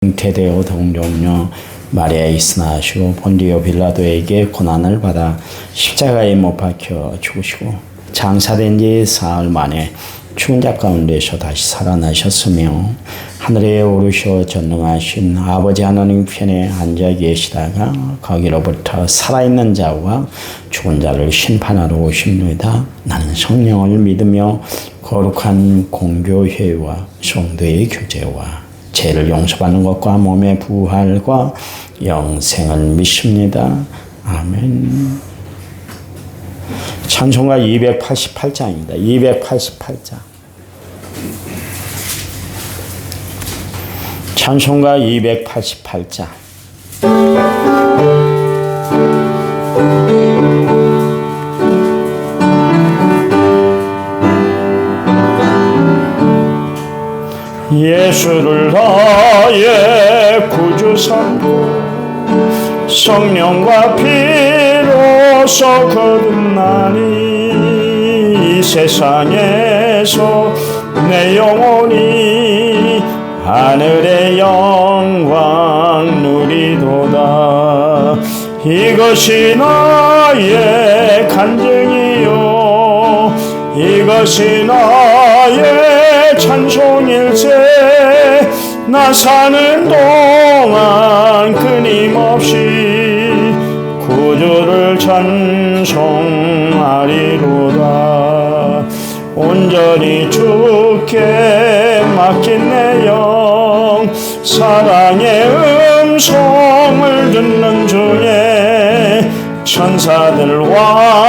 잉태되어 동정녀 마리아 있으나 하시고 본디오 빌라도에게 고난을 받아 십자가에 못 박혀 죽으시고 장사된 지 사흘 만에 죽은 자 가운데서 다시 살아나셨으며 하늘에 오르셔 전능하신 아버지 하나님 편에 앉아 계시다가 거기로부터 살아있는 자와 죽은 자를 심판하러 오십니다. 나는 성령을 믿으며 거룩한 공교회와 성도의 교제와 죄를 용서받는 것과 몸의 부활과 영생을 믿습니다. 아멘. 찬송가 288장입니다. 288장. 찬송가 288장. 예수를 나의 구주 삼고 성령과 피로써 거듭나니 이 세상에서 내 영혼이 하늘의 영광 누리도다. 이것이 나의 간증이요 이것이 나의 찬송일세. 나 사는 동안 끊임없이 구주를 찬송하리로다. 온전히 주께 맡긴 내 영 사랑의 음성을 듣는 중에 천사들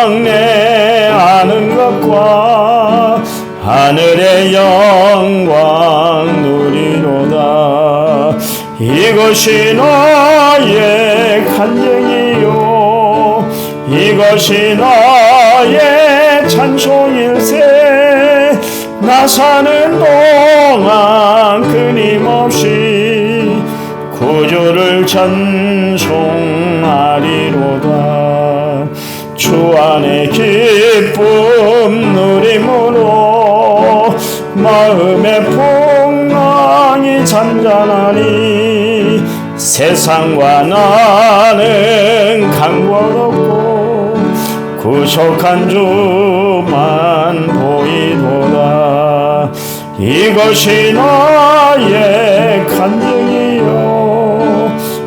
왕래하는 것과 하늘의 영광 누리로다. 이것이 나의 간증이요 이것이 나의 찬송일세. 나 사는 동안 끊임없이 구주를 찬송하리로다. 주 안에 기쁨 누림으로 마음의 풍랑이 잔잔하니 세상과 나는 강권없고 구속한 주만 보이도다. 이것이 나의 간증이요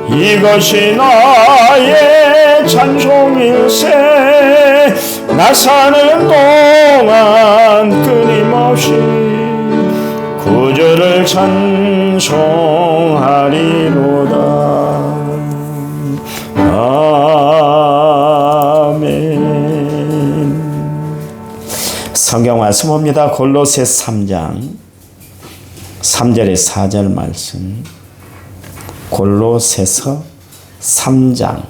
이것이 나의 찬송일세. 나 사는 동안 끊임없이 구주를 찬송하리로다. 아멘. 성경 말씀 봅니다. 골로새 3장 3절에 4절 말씀. 골로새서 3장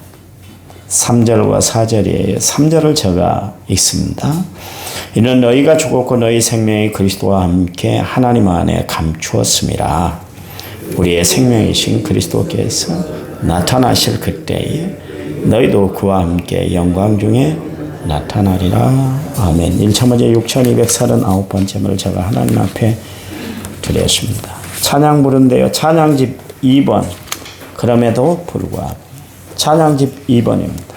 3절과 4절이에요. 3절을 제가 읽습니다. 이는 너희가 죽었고 너희 생명이 그리스도와 함께 하나님 안에 감추었음이라. 우리의 생명이신 그리스도께서 나타나실 그때에 너희도 그와 함께 영광 중에 나타나리라. 아멘. 1차 문제 6239번째를 제가 하나님 앞에 드렸습니다. 찬양 부른데요. 찬양집 2번. 그럼에도 불구하고 찬양집 2번입니다.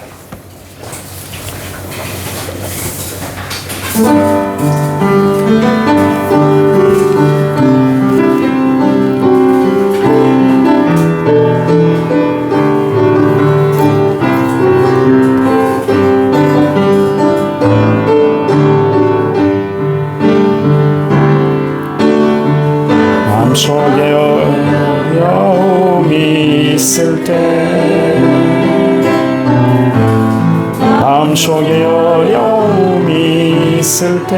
마음속에 어려움이 있을 때 마음속에 어려움이 있을 때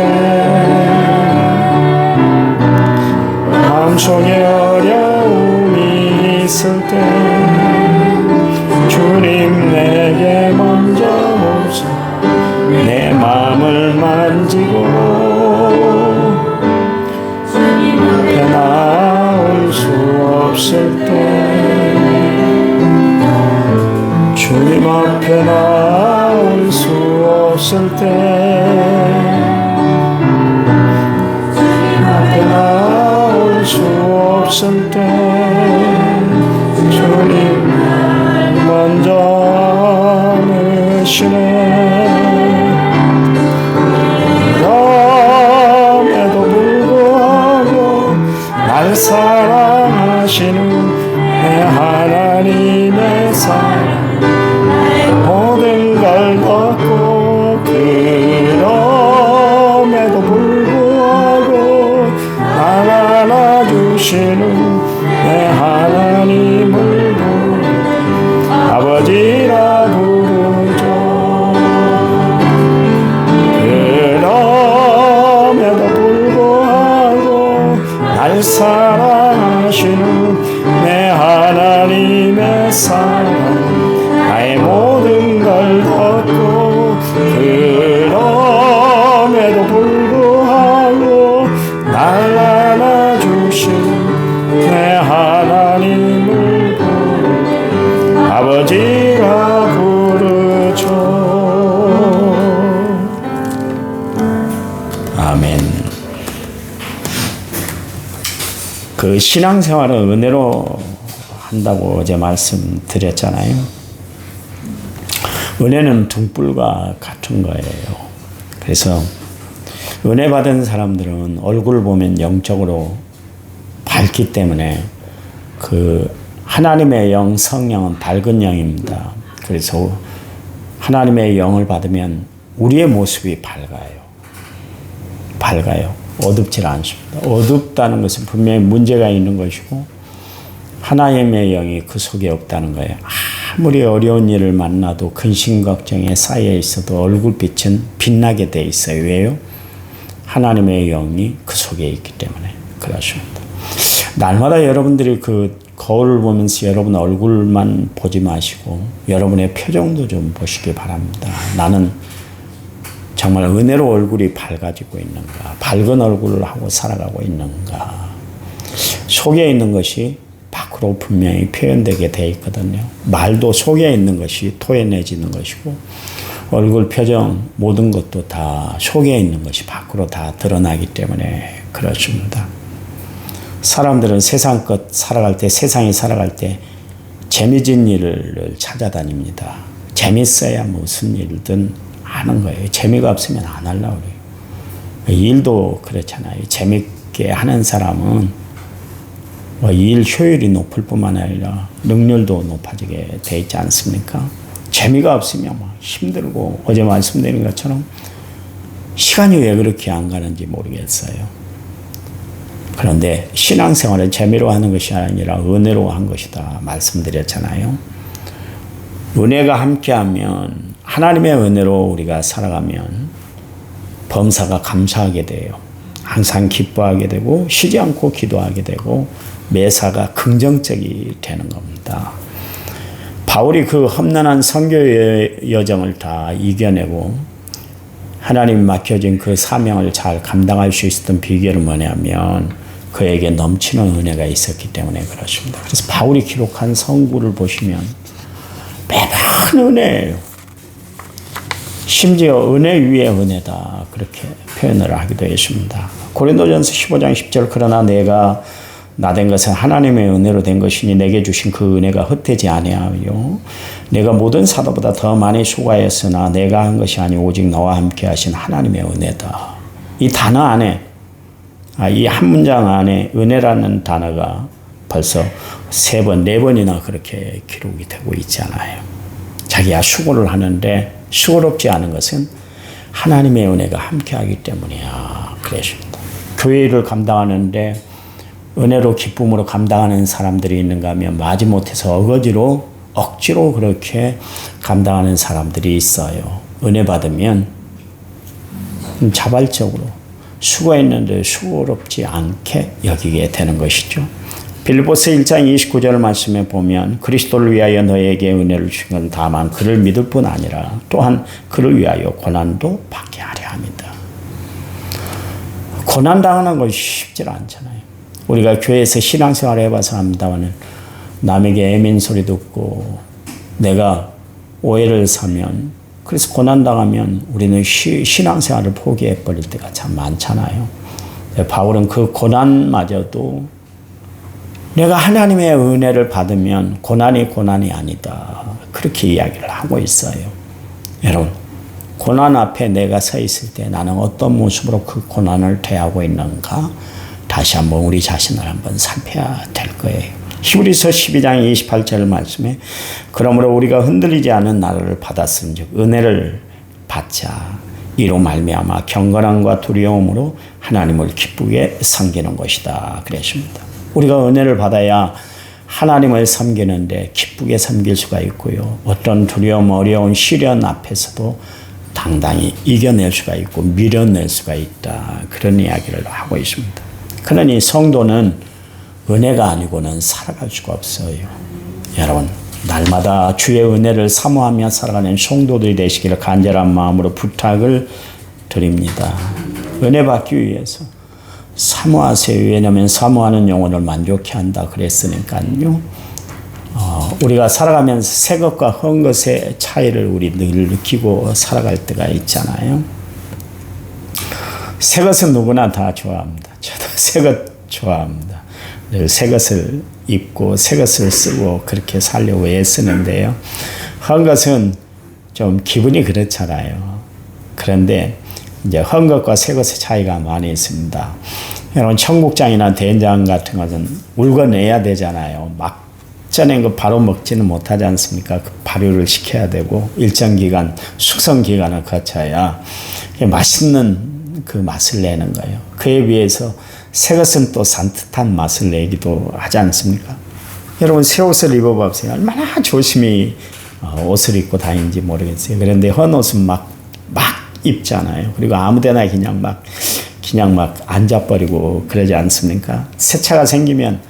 마음속에 어려움이 있을 때 주님 내게 먼저 오사 내 마음을 만지고 주님 앞에 나올 수 없을 때 주님 앞에 나올 수 없을 때 주님 앞에 나올 수 없을 때 내 하나님의 사랑 모든 걸 덮고 그럼에도 불구하고 날 안아주시는 내 하나님을 아버지라 부르죠. 그럼에도 불구하고 날 사랑하시는 내 하나님의 사랑 나의 모든 걸 덮고 그럼에도 불구하고 날 안아주시는 내 하나님을 아버지라 부르죠. 아멘. 그 신앙생활은 은혜로 한다고 어제 말씀드렸잖아요. 은혜는 등불과 같은 거예요. 그래서 은혜 받은 사람들은 얼굴 보면 영적으로 밝기 때문에 그 하나님의 영, 성령은 밝은 영입니다. 그래서 하나님의 영을 받으면 우리의 모습이 밝아요. 밝아요. 어둡지 않습니다. 어둡다는 것은 분명히 문제가 있는 것이고 하나님의 영이 그 속에 없다는 거예요. 아무리 어려운 일을 만나도 근심 걱정에 쌓여 있어도 얼굴빛은 빛나게 돼 있어요. 왜요? 하나님의 영이 그 속에 있기 때문에 그렇습니다. 날마다 여러분들이 그 거울을 보면서 여러분 얼굴만 보지 마시고 여러분의 표정도 좀 보시기 바랍니다. 나는 정말 은혜로 얼굴이 밝아지고 있는가? 밝은 얼굴을 하고 살아가고 있는가? 속에 있는 것이 밖으로 분명히 표현되게 돼 있거든요. 말도 속에 있는 것이 토해내지는 것이고 얼굴 표정 모든 것도 다 속에 있는 것이 밖으로 다 드러나기 때문에 그렇습니다. 사람들은 세상 것 살아갈 때 세상이 살아갈 때 재미진 일을 찾아다닙니다. 재밌어야 무슨 일든 하는 거예요. 재미가 없으면 안 하려고 그래요. 일도 그렇잖아요. 재밌게 하는 사람은 일 효율이 높을 뿐만 아니라 능률도 높아지게 돼 있지 않습니까? 재미가 없으면 막 힘들고 어제 말씀드린 것처럼 시간이 왜 그렇게 안 가는지 모르겠어요. 그런데 신앙생활은 재미로 하는 것이 아니라 은혜로 한 것이다 말씀드렸잖아요. 은혜가 함께하면 하나님의 은혜로 우리가 살아가면 범사가 감사하게 돼요. 항상 기뻐하게 되고 쉬지 않고 기도하게 되고 매사가 긍정적이 되는 겁니다. 바울이 그 험난한 선교 여정을 다 이겨내고 하나님이 맡겨진 그 사명을 잘 감당할 수 있었던 비결은 뭐냐면 그에게 넘치는 은혜가 있었기 때문에 그렇습니다. 그래서 바울이 기록한 성구를 보시면 매번 은혜예요. 심지어 은혜 위에 은혜다 그렇게 표현을 하기도 했습니다. 고린도전서 15장 10절 그러나 내가 나된 것은 하나님의 은혜로 된 것이니 내게 주신 그 은혜가 헛되지 아니하여 내가 모든 사도보다 더 많이 수고하였으나 내가 한 것이 아니 오직 너와 함께 하신 하나님의 은혜다. 이 단어 안에 이 한 문장 안에 은혜라는 단어가 벌써 3번, 4번이나 그렇게 기록이 되고 있잖아요. 자기가 수고를 하는데 수고롭지 않은 것은 하나님의 은혜가 함께하기 때문이야. 그랬습니다. 교회 일을 감당하는데 은혜로 기쁨으로 감당하는 사람들이 있는가 하면 마지못해서 억지로 그렇게 감당하는 사람들이 있어요. 은혜 받으면 자발적으로 수고했는데 수고롭지 않게 여기게 되는 것이죠. 빌립보서 1장 29절 말씀에 보면 그리스도를 위하여 너에게 은혜를 주신 건 다만 그를 믿을 뿐 아니라 또한 그를 위하여 고난도 받게 하려 합니다. 고난당하는 것이 쉽지 않잖아요. 우리가 교회에서 신앙생활을 해봐서 합니다만 남에게 애민 소리 듣고 내가 오해를 사면 그래서 고난당하면 우리는 신앙생활을 포기해버릴 때가 참 많잖아요. 바울은 그 고난마저도 내가 하나님의 은혜를 받으면 고난이 아니다. 그렇게 이야기를 하고 있어요. 여러분, 고난 앞에 내가 서 있을 때 나는 어떤 모습으로 그 고난을 대하고 있는가? 다시 한번 우리 자신을 한번 살펴야 될 거예요. 히브리서 12장 28절 말씀에 그러므로 우리가 흔들리지 않은 나라를 받았은즉 은혜를 받자. 이로 말미암아 경건함과 두려움으로 하나님을 기쁘게 섬기는 것이다. 그랬습니다. 우리가 은혜를 받아야 하나님을 섬기는데 기쁘게 섬길 수가 있고요. 어떤 두려움, 어려운 시련 앞에서도 당당히 이겨낼 수가 있고 밀어낼 수가 있다. 그런 이야기를 하고 있습니다. 그러니 성도는 은혜가 아니고는 살아갈 수가 없어요. 여러분, 날마다 주의 은혜를 사모하며 살아가는 성도들이 되시기를 간절한 마음으로 부탁을 드립니다. 은혜 받기 위해서 사모하세요. 왜냐하면 사모하는 영혼을 만족케 한다 그랬으니까요. 우리가 살아가면서 새 것과 헛 것의 차이를 우리 늘 느끼고 살아갈 때가 있잖아요. 새 것은 누구나 다 좋아합니다. 저도 새 것 좋아합니다. 늘 새 것을 입고 새 것을 쓰고 그렇게 살려고 애쓰는데요. 헛 것은 좀 기분이 그렇잖아요. 그런데 이제 헛 것과 새 것의 차이가 많이 있습니다. 여러분, 청국장이나 된장 같은 것은 울궈내야 되잖아요. 막 쪄낸 거 바로 먹지는 못하지 않습니까? 그 발효를 시켜야 되고 일정 기간, 숙성 기간을 거쳐야 맛있는 그 맛을 내는 거예요. 그에 비해서 새 것은 또 산뜻한 맛을 내기도 하지 않습니까? 여러분, 새 옷을 입어보세요. 얼마나 조심히 옷을 입고 다니는지 모르겠어요. 그런데 헌 옷은 막 입잖아요. 그리고 아무데나 그냥 막 앉아버리고 그러지 않습니까? 새 차가 생기면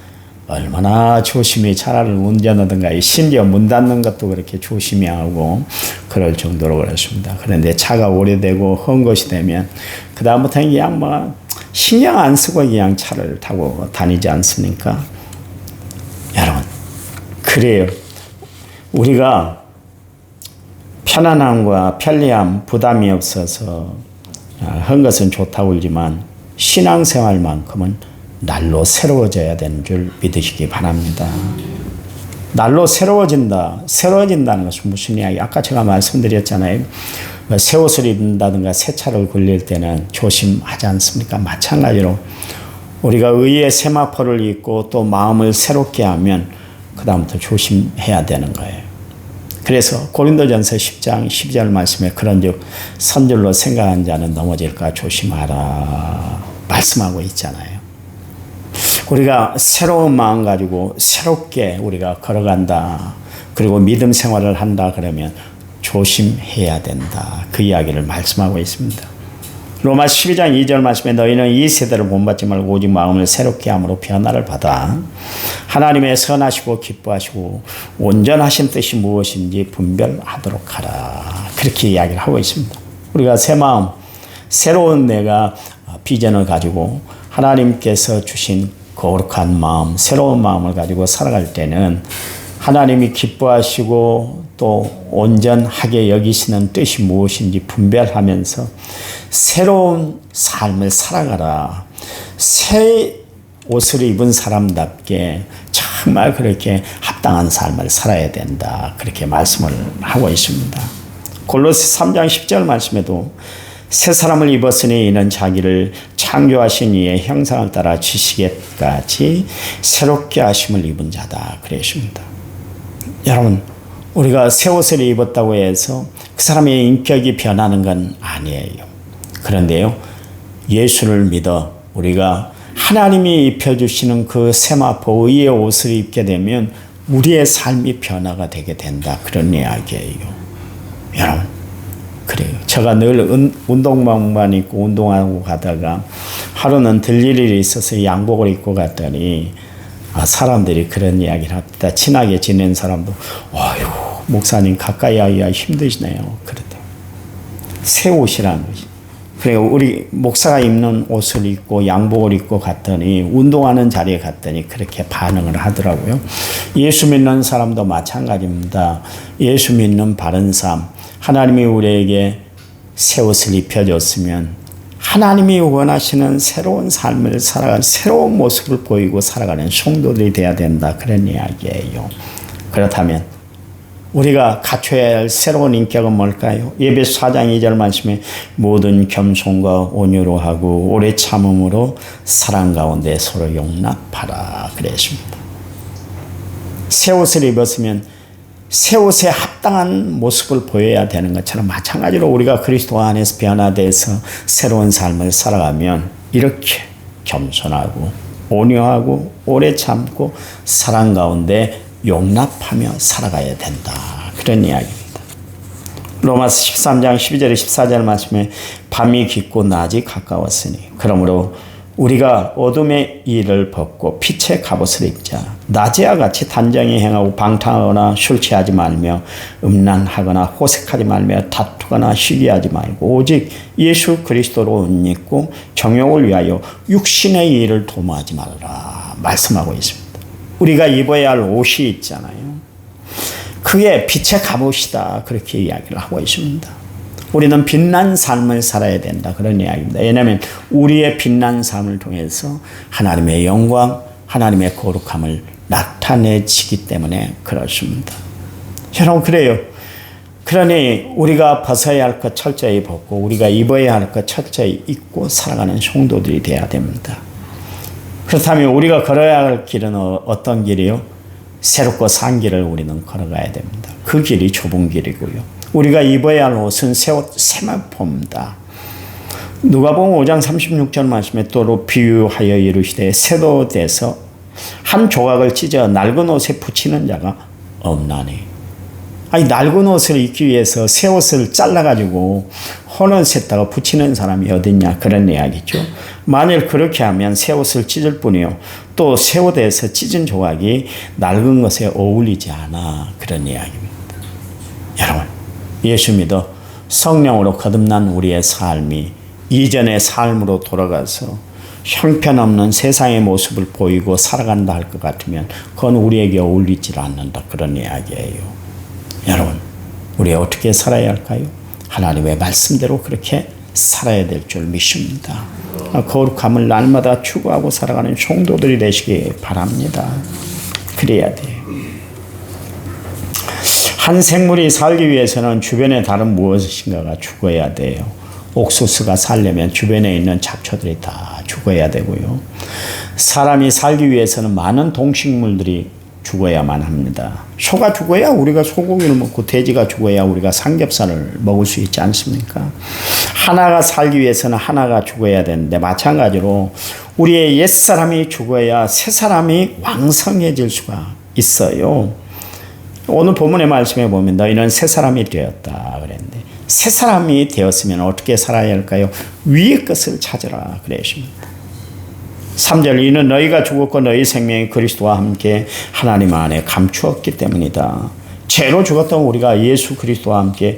얼마나 조심히 차를 운전하든가, 심지어 문 닫는 것도 그렇게 조심히 하고 그럴 정도로 그렇습니다. 그런데 차가 오래되고 헌 것이 되면 그다음부터는 그냥 뭐 신경 안 쓰고 그냥 차를 타고 다니지 않습니까? 여러분, 그래요. 우리가 편안함과 편리함, 부담이 없어서 한 것은 좋다고 울지만 신앙생활만큼은 날로 새로워져야 되는 줄 믿으시기 바랍니다. 날로 새로워진다는 것은 무슨 이야기? 아까 제가 말씀드렸잖아요. 새 옷을 입는다든가 새 차를 굴릴 때는 조심하지 않습니까? 마찬가지로 우리가 의의 세마포를 입고 또 마음을 새롭게 하면 그 다음부터 조심해야 되는 거예요. 그래서 고린도전서 10장 12절 말씀에 그런즉 선줄로 생각한 자는 넘어질까 조심하라 말씀하고 있잖아요. 우리가 새로운 마음 가지고 새롭게 우리가 걸어간다. 그리고 믿음 생활을 한다 그러면 조심해야 된다. 그 이야기를 말씀하고 있습니다. 로마서 12장 2절 말씀에 너희는 이 세대를 본받지 말고 오직 마음을 새롭게 함으로 변화를 받아 하나님의 선하시고 기뻐하시고 온전하신 뜻이 무엇인지 분별하도록 하라. 그렇게 이야기를 하고 있습니다. 우리가 새 마음, 새로운 내가 비전을 가지고 하나님께서 주신 거룩한 마음, 새로운 마음을 가지고 살아갈 때는 하나님이 기뻐하시고 또 온전하게 여기시는 뜻이 무엇인지 분별하면서 새로운 삶을 살아가라. 새 옷을 입은 사람답게 정말 그렇게 합당한 삶을 살아야 된다. 그렇게 말씀을 하고 있습니다. 골로새 3장 10절 말씀에도 새 사람을 입었으니 이는 자기를 창조하신 이의 형상을 따라 지시기까지 새롭게 하심을 입은 자다. 그랬습니다. 여러분, 우리가 새 옷을 입었다고 해서 그 사람의 인격이 변하는 건 아니에요. 그런데요, 예수를 믿어 우리가 하나님이 입혀주시는 그 세마포 의의 옷을 입게 되면 우리의 삶이 변화가 되게 된다. 그런 이야기예요. 여러분, 그래요. 제가 늘 운동복만 입고 운동하고 가다가 하루는 들릴 일이 있어서 양복을 입고 갔더니 사람들이 그런 이야기를 합니다. 친하게 지낸 사람도 어휴, 목사님 가까이 하기가 힘드시네요. 그러대. 새 옷이라는 것이. 그리고 우리 목사가 입는 옷을 입고 양복을 입고 갔더니 운동하는 자리에 갔더니 그렇게 반응을 하더라고요. 예수 믿는 사람도 마찬가지입니다. 예수 믿는 바른 삶, 하나님이 우리에게 새 옷을 입혀줬으면 하나님이 원하시는 새로운 삶을 살아가는 새로운 모습을 보이고 살아가는 성도들이 돼야 된다. 그런 이야기예요. 그렇다면 우리가 갖춰야 할 새로운 인격은 뭘까요? 예배서 4장 2절 말씀에 모든 겸손과 온유로 하고 오래 참음으로 사랑 가운데 서로 용납하라 그랬습니다. 새 옷을 입었으면 새 옷에 합당한 모습을 보여야 되는 것처럼 마찬가지로 우리가 그리스도 안에서 변화돼서 새로운 삶을 살아가면 이렇게 겸손하고 온유하고 오래 참고 사랑 가운데 용납하며 살아가야 된다. 그런 이야기입니다. 로마서 13장 12절에 14절 말씀에 밤이 깊고 낮이 가까웠으니 그러므로 우리가 어둠의 일을 벗고 빛의 갑옷을 입자. 낮에와 같이 단정히 행하고 방탕하거나 술 취하지 말며 음란하거나 호색하지 말며 다투거나 시기하지 말고 오직 예수 그리스도로 옷 입고 정욕을 위하여 육신의 일을 도모하지 말라 말씀하고 있습니다. 우리가 입어야 할 옷이 있잖아요. 그게 빛의 갑옷이다. 그렇게 이야기를 하고 있습니다. 우리는 빛난 삶을 살아야 된다. 그런 이야기입니다. 왜냐하면 우리의 빛난 삶을 통해서 하나님의 영광, 하나님의 거룩함을 나타내지기 때문에 그렇습니다. 여러분 그래요. 그러니 우리가 벗어야 할 것 철저히 벗고 우리가 입어야 할 것 철저히 입고 살아가는 성도들이 되어야 됩니다. 그렇다면 우리가 걸어야 할 길은 어떤 길이요? 새롭고 산 길을 우리는 걸어가야 됩니다. 그 길이 좁은 길이고요. 우리가 입어야 할 옷은 새 옷, 세마포입니다. 누가복음 5장 36절 말씀에 또 비유하여 이르시되 새 옷에서 한 조각을 찢어 낡은 옷에 붙이는 자가 없나니. 아니 낡은 옷을 입기 위해서 새 옷을 잘라가지고 헌옷에다가 붙이는 사람이 어딨냐 그런 이야기죠. 만일 그렇게 하면 새 옷을 찢을 뿐이요. 또 새 옷에서 찢은 조각이 낡은 것에 어울리지 않아 그런 이야기입니다. 여러분 예수 믿어 성령으로 거듭난 우리의 삶이 이전의 삶으로 돌아가서 형편없는 세상의 모습을 보이고 살아간다 할 것 같으면 그건 우리에게 어울리지 않는다 그런 이야기예요. 여러분 우리 어떻게 살아야 할까요? 하나님의 말씀대로 그렇게 살아야 될 줄 믿습니다. 거룩함을 날마다 추구하고 살아가는 성도들이 되시기 바랍니다. 그래야 돼요. 한 생물이 살기 위해서는 주변에 다른 무엇인가가 죽어야 돼요. 옥수수가 살려면 주변에 있는 잡초들이 다 죽어야 되고요. 사람이 살기 위해서는 많은 동식물들이 죽어야만 합니다. 소가 죽어야 우리가 소고기를 먹고 돼지가 죽어야 우리가 삼겹살을 먹을 수 있지 않습니까? 하나가 살기 위해서는 하나가 죽어야 되는데 마찬가지로 우리의 옛사람이 죽어야 새사람이 왕성해질 수가 있어요. 오늘 본문의 말씀에 보면 너희는 새사람이 되었다 그랬는데 새사람이 되었으면 어떻게 살아야 할까요? 위의 것을 찾으라 그랬습니다. 3절 이는 너희가 죽었고 너희 생명이 그리스도와 함께 하나님 안에 감추었기 때문이다. 죄로 죽었던 우리가 예수 그리스도와 함께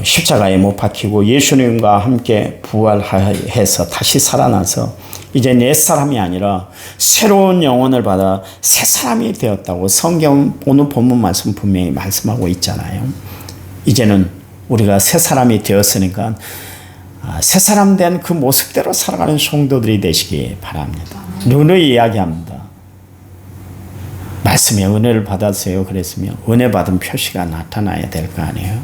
십자가에 못 박히고 예수님과 함께 부활해서 다시 살아나서 이제 내 사람이 아니라 새로운 영혼을 받아 새 사람이 되었다고 성경 오늘 본문 말씀 분명히 말씀하고 있잖아요. 이제는 우리가 새 사람이 되었으니까 새 사람 된 그 모습대로 살아가는 성도들이 되시기 바랍니다. 누누이 이야기합니다. 말씀에 은혜를 받았어요. 그랬으면 은혜 받은 표시가 나타나야 될 거 아니에요.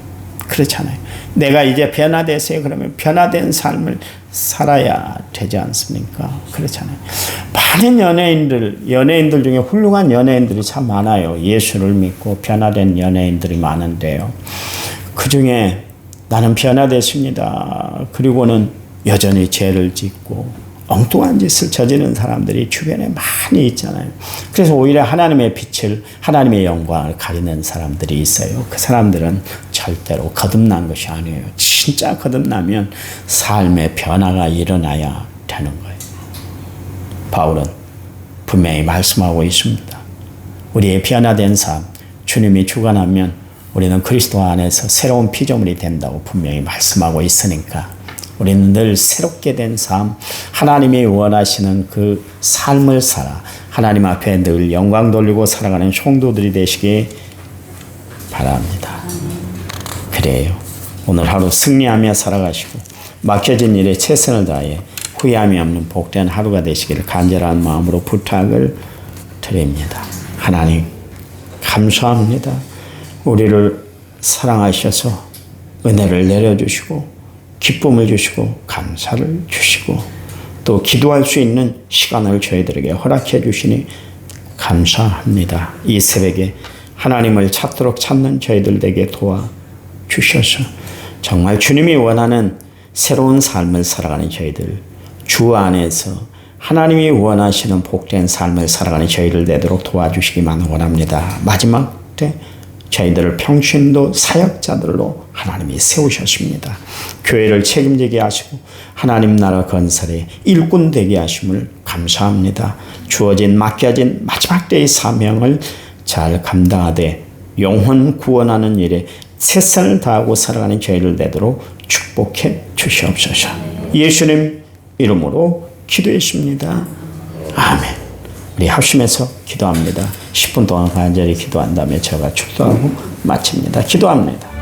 그렇잖아요. 내가 이제 변화됐어요. 그러면 변화된 삶을 살아야 되지 않습니까? 그렇잖아요. 많은 연예인들 중에 훌륭한 연예인들이 참 많아요. 예수를 믿고 변화된 연예인들이 많은데요. 그 중에 나는 변화됐습니다. 그리고는 여전히 죄를 짓고 엉뚱한 짓을 저지르는 사람들이 주변에 많이 있잖아요. 그래서 오히려 하나님의 빛을, 하나님의 영광을 가리는 사람들이 있어요. 그 사람들은 절대로 거듭난 것이 아니에요. 진짜 거듭나면 삶의 변화가 일어나야 되는 거예요. 바울은 분명히 말씀하고 있습니다. 우리의 변화된 삶, 주님이 주관하면 우리는 그리스도 안에서 새로운 피조물이 된다고 분명히 말씀하고 있으니까 우리는 늘 새롭게 된 삶, 하나님이 원하시는 그 삶을 살아 하나님 앞에 늘 영광 돌리고 살아가는 성도들이 되시기 바랍니다. 그래요. 오늘 하루 승리하며 살아가시고 맡겨진 일에 최선을 다해 후회함이 없는 복된 하루가 되시기를 간절한 마음으로 부탁을 드립니다. 하나님 감사합니다. 우리를 사랑하셔서 은혜를 내려주시고 기쁨을 주시고 감사를 주시고 또 기도할 수 있는 시간을 저희들에게 허락해 주시니 감사합니다. 이 새벽에 하나님을 찾도록 찾는 저희들 되게 도와주셔서 정말 주님이 원하는 새로운 삶을 살아가는 저희들, 주 안에서 하나님이 원하시는 복된 삶을 살아가는 저희들 되도록 도와주시기만 원합니다. 마지막 때 저희들을 평신도 사역자들로 하나님이 세우셨습니다. 교회를 책임지게 하시고 하나님 나라 건설의 일꾼 되게 하심을 감사합니다. 주어진 맡겨진 마지막 때의 사명을 잘 감당하되 영혼 구원하는 일에 최선을 다하고 살아가는 저희를 되도록 축복해 주시옵소서. 예수님 이름으로 기도했습니다. 아멘. 우리 합심해서 기도합니다. 10분 동안 간절히 기도한 다음에 제가 축도하고 마칩니다. 기도합니다.